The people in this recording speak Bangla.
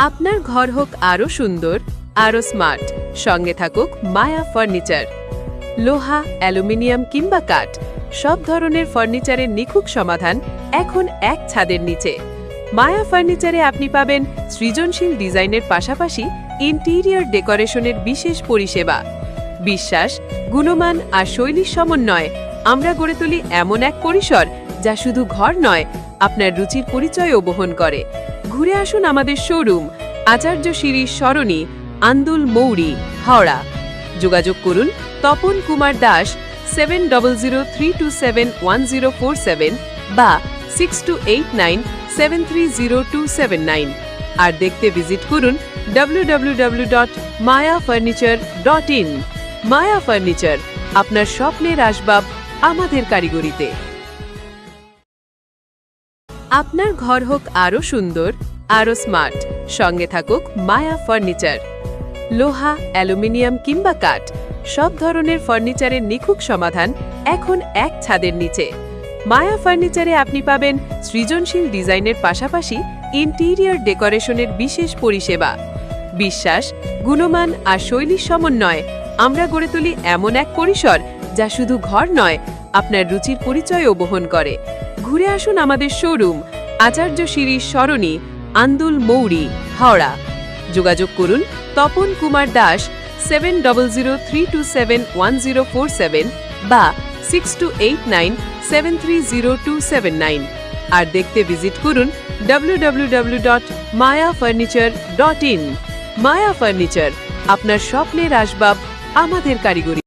আপনার ঘর হোক আরও সুন্দর, আরও স্মার্ট, সঙ্গে থাকুক মায়া ফার্নিচার। লোহা, অ্যালুমিনিয়াম কিংবা কাঠ, সব ধরনের ফার্নিচারের নিখুঁত সমাধান এখন এক ছাদের নিচে। মায়া ফার্নিচারে আপনি পাবেন সৃজনশীল ডিজাইনের পাশাপাশি ইন্টেরিয়র ডেকোরেশনের বিশেষ পরিষেবা। বিশ্বাস, গুণমান আর শৈলীর সমন্বয়ে আমরা গড়ে তুলি এমন এক পরিসর যা শুধু ঘর নয়, আপনার রুচির পরিচয়ও বহন করে। ঘুরে আসুন আমাদের শোরুম, আচার্য সিঁড়ি সরণি, আন্দুল মৌরি, হাওড়া। যোগাযোগ করুন তপন কুমার দাস 7003271047 বা 6289730279। আর দেখতে ভিজিট করুন www.mayafurniture.in। মায়া ফার্নিচার, আপনার স্বপ্নের আসবাব আমাদের কারিগরিতে। আপনার ঘর হোক আরও সুন্দর, আরও স্মার্ট, সঙ্গে থাকুক মায়া ফার্নিচার। লোহা, অ্যালুমিনিয়াম কিংবা কাঠ, সব ধরনের ফার্নিচারের নিখুঁত সমাধান এখন এক ছাদের নিচে। মায়া ফার্নিচারে আপনি পাবেন সৃজনশীল ডিজাইনের পাশাপাশি ইন্টেরিয়র ডেকোরেশনের বিশেষ পরিষেবা। বিশ্বাস, গুণমান আর শৈলীর সমন্বয়ে আমরা গড়ে তুলি এমন এক পরিসর যা শুধু ঘর নয়, আপনার রুচির পরিচয়ও বহন করে। ঘুরে আসুন আমাদের শোরুম, আচার্য সিঁড়ি সরণি, আন্দুল মৌরি, হাওড়া। যোগাযোগ করুন তপন কুমার দাস 7003271047 বা 6289730279। আর দেখতে ভিজিট করুন www.mayafurniture.in। মায়া ফার্নিচার, আপনার স্বপ্নের আসবাব আমাদের কারিগরি।